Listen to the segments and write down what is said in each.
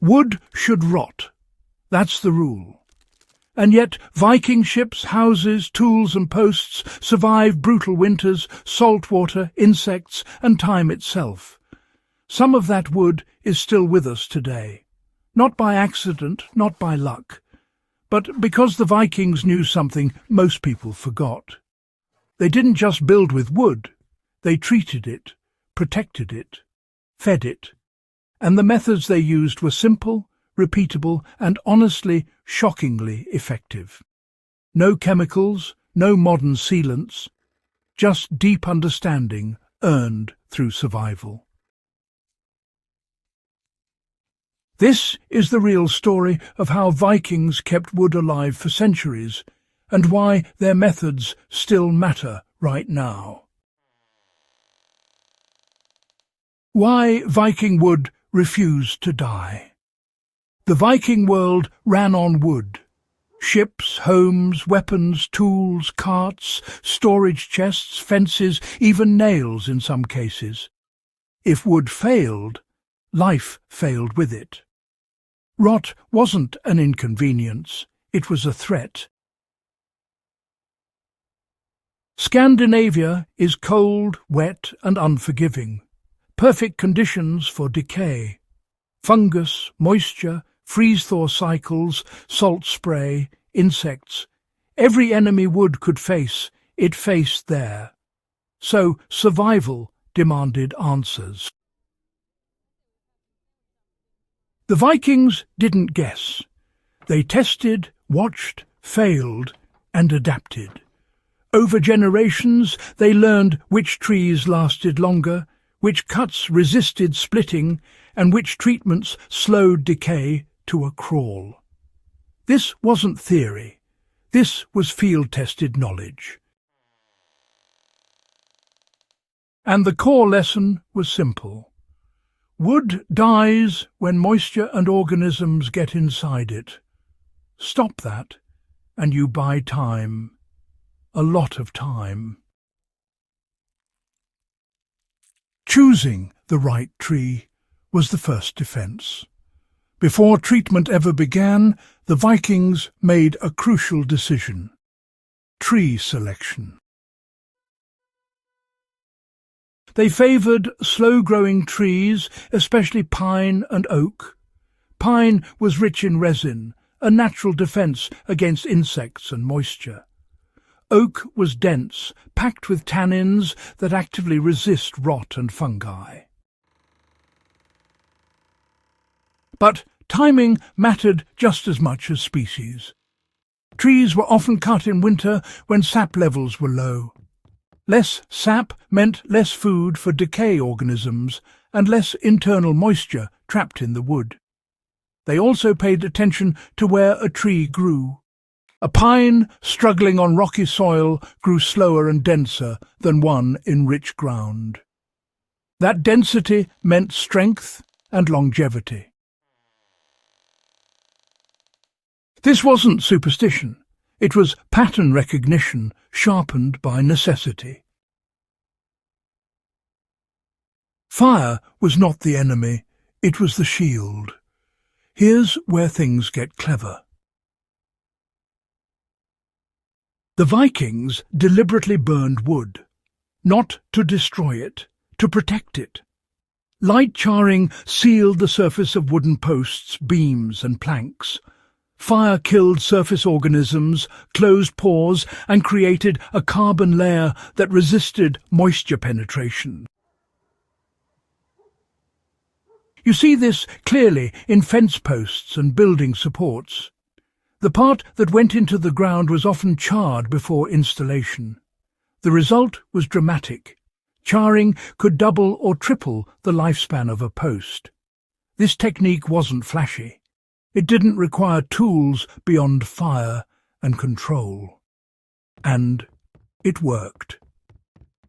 Wood should rot. That's the rule. And yet Viking ships, houses, tools and posts survive brutal winters, salt water, insects and time itself. Some of that wood is still with us today. Not by accident, not by luck, but because the Vikings knew something most people forgot. They didn't just build with wood, they treated it, protected it, fed it, and the methods they used were simple, repeatable, and honestly, shockingly effective. No chemicals, no modern sealants, just deep understanding earned through survival. This is the real story of how Vikings kept wood alive for centuries, and why their methods still matter right now. Why Viking wood refused to die. The Viking world ran on wood. Ships, homes, weapons, tools, carts, storage chests, fences, even nails in some cases. If wood failed, life failed with it. Rot wasn't an inconvenience, it was a threat. Scandinavia is cold, wet and unforgiving. Perfect conditions for decay. Fungus, moisture, freeze-thaw cycles, salt spray, insects. Every enemy wood could face, it faced there. So survival demanded answers. The Vikings didn't guess. They tested, watched, failed, and adapted. Over generations, they learned which trees lasted longer, which cuts resisted splitting, and which treatments slowed decay to a crawl. This wasn't theory. This was field-tested knowledge. And the core lesson was simple. Wood dies when moisture and organisms get inside it. Stop that, and you buy time. A lot of time. Choosing the right tree was the first defence. Before treatment ever began, the Vikings made a crucial decision. Tree selection. They favoured slow-growing trees, especially pine and oak. Pine was rich in resin, a natural defence against insects and moisture. Oak was dense, packed with tannins that actively resist rot and fungi. But timing mattered just as much as species. Trees were often cut in winter when sap levels were low. Less sap meant less food for decay organisms and less internal moisture trapped in the wood. They also paid attention to where a tree grew. A pine struggling on rocky soil grew slower and denser than one in rich ground. That density meant strength and longevity. This wasn't superstition. It was pattern recognition sharpened by necessity. Fire was not the enemy, it was the shield. Here's where things get clever. The Vikings deliberately burned wood, not to destroy it, to protect it. Light charring sealed the surface of wooden posts, beams and planks. Fire killed surface organisms, closed pores, and created a carbon layer that resisted moisture penetration. You see this clearly in fence posts and building supports. The part that went into the ground was often charred before installation. The result was dramatic. Charring could double or triple the lifespan of a post. This technique wasn't flashy. It didn't require tools beyond fire and control. And it worked.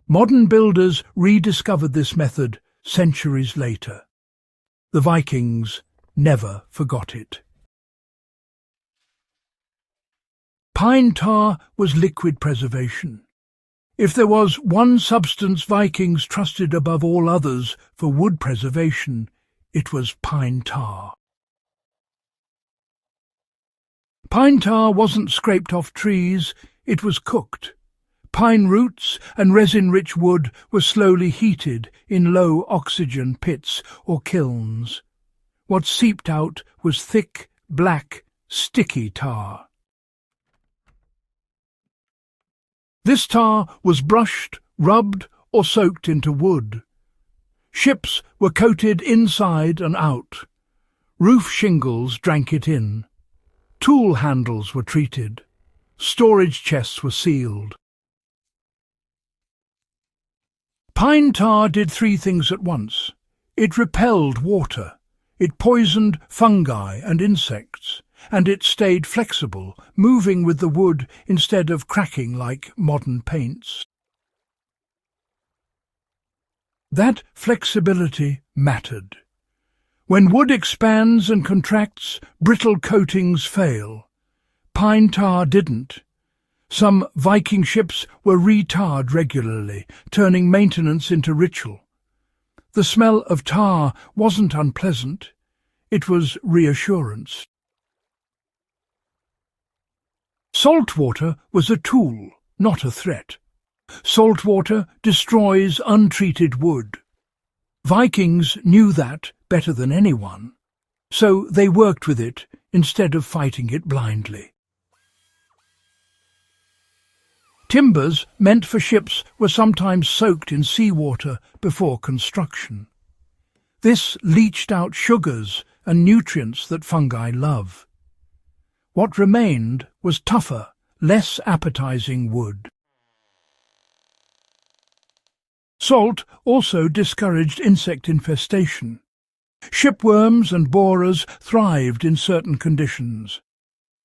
Modern builders rediscovered this method centuries later. The Vikings never forgot it. Pine tar was liquid preservation. If there was one substance Vikings trusted above all others for wood preservation, it was pine tar. Pine tar wasn't scraped off trees, it was cooked. Pine roots and resin-rich wood were slowly heated in low-oxygen pits or kilns. What seeped out was thick, black, sticky tar. This tar was brushed, rubbed, or soaked into wood. Ships were coated inside and out. Roof shingles drank it in. Tool handles were treated. Storage chests were sealed. Pine tar did three things at once. It repelled water, it poisoned fungi and insects, and it stayed flexible, moving with the wood instead of cracking like modern paints. That flexibility mattered. When wood expands and contracts, brittle coatings fail. Pine tar didn't. Some Viking ships were re-tarred regularly, turning maintenance into ritual. The smell of tar wasn't unpleasant. It was reassurance. Saltwater was a tool, not a threat. Saltwater destroys untreated wood. Vikings knew that better than anyone, so they worked with it instead of fighting it blindly. Timbers meant for ships were sometimes soaked in seawater before construction. This leached out sugars and nutrients that fungi love. What remained was tougher, less appetizing wood. Salt also discouraged insect infestation. Shipworms and borers thrived in certain conditions.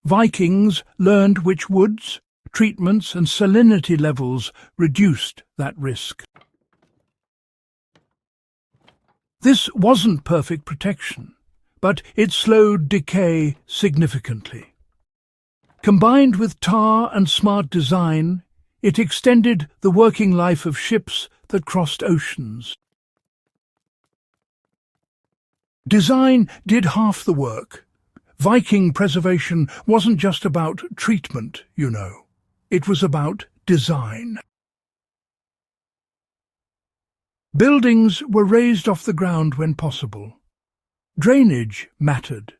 Vikings learned which woods, treatments and salinity levels reduced that risk. This wasn't perfect protection, but it slowed decay significantly. Combined with tar and smart design, it extended the working life of ships that crossed oceans. Design did half the work. Viking preservation wasn't just about treatment, you know. It was about design. Buildings were raised off the ground when possible. Drainage mattered.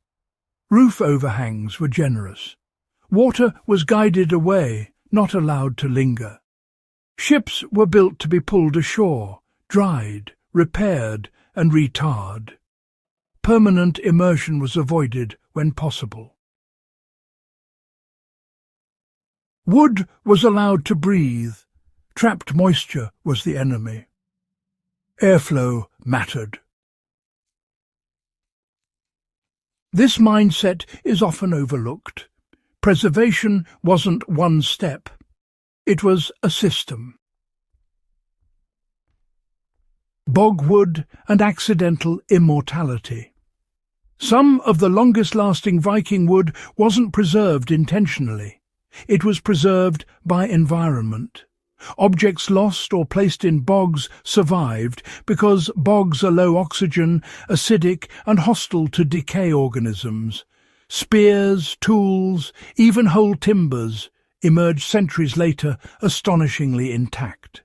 Roof overhangs were generous. Water was guided away, not allowed to linger. Ships were built to be pulled ashore, dried, repaired, and re-tarred. Permanent immersion was avoided when possible. Wood was allowed to breathe. Trapped moisture was the enemy. Airflow mattered. This mindset is often overlooked. Preservation wasn't one step. It was a system. Bogwood and accidental immortality. Some of the longest-lasting Viking wood wasn't preserved intentionally. It was preserved by environment. Objects lost or placed in bogs survived because bogs are low oxygen, acidic and hostile to decay organisms. Spears, tools, even whole timbers emerged centuries later astonishingly intact.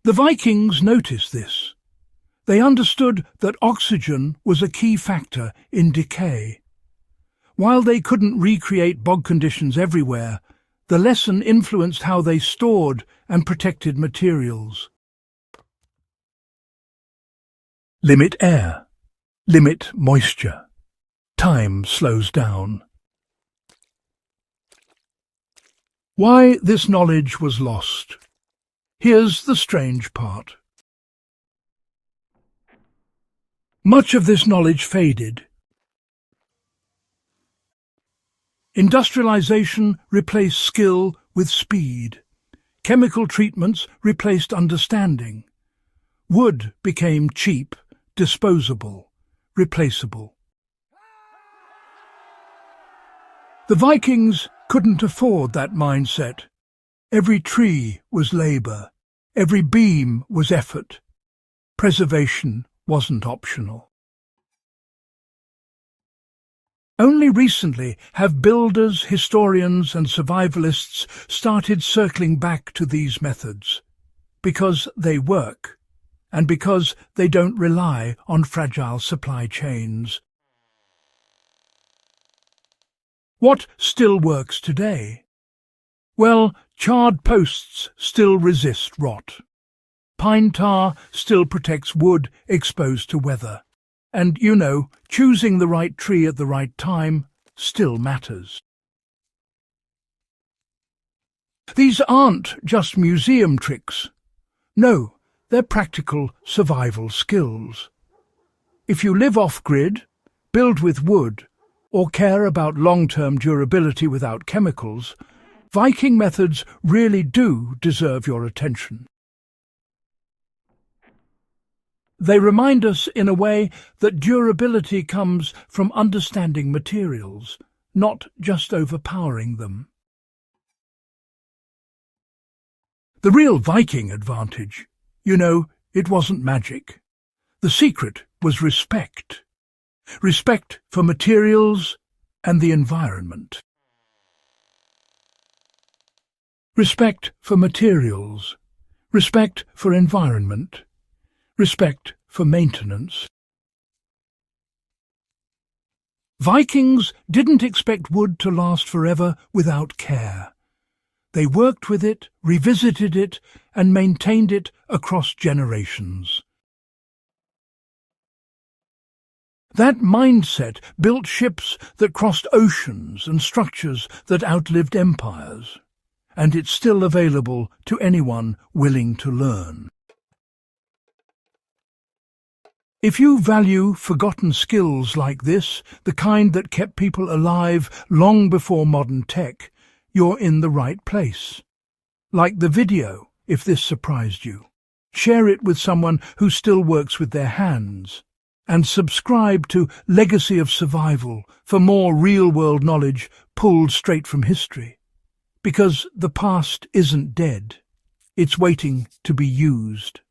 The Vikings noticed this. They understood that oxygen was a key factor in decay. While they couldn't recreate bog conditions everywhere, the lesson influenced how they stored and protected materials. Limit air. Limit moisture. Time slows down. Why this knowledge was lost. Here's the strange part. Much of this knowledge faded. Industrialization replaced skill with speed. Chemical treatments replaced understanding. Wood became cheap, disposable, replaceable. The Vikings couldn't afford that mindset. Every tree was labor. Every beam was effort. Preservation wasn't optional. Only recently have builders, historians and survivalists started circling back to these methods, because they work, and because they don't rely on fragile supply chains. What still works today? Well, charred posts still resist rot. Pine tar still protects wood exposed to weather. And, choosing the right tree at the right time still matters. These aren't just museum tricks. No, they're practical survival skills. If you live off-grid, build with wood, or care about long-term durability without chemicals, Viking methods really do deserve your attention. They remind us in a way that durability comes from understanding materials, not just overpowering them. The real Viking advantage, it wasn't magic. The secret was respect. Respect for materials and the environment. Respect for materials, respect for environment, respect for maintenance. Vikings didn't expect wood to last forever without care. They worked with it, revisited it, and maintained it across generations. That mindset built ships that crossed oceans and structures that outlived empires. And it's still available to anyone willing to learn. If you value forgotten skills like this, the kind that kept people alive long before modern tech, you're in the right place. Like the video, if this surprised you. Share it with someone who still works with their hands. And subscribe to Legacy of Survival for more real-world knowledge pulled straight from history. Because the past isn't dead. It's waiting to be used.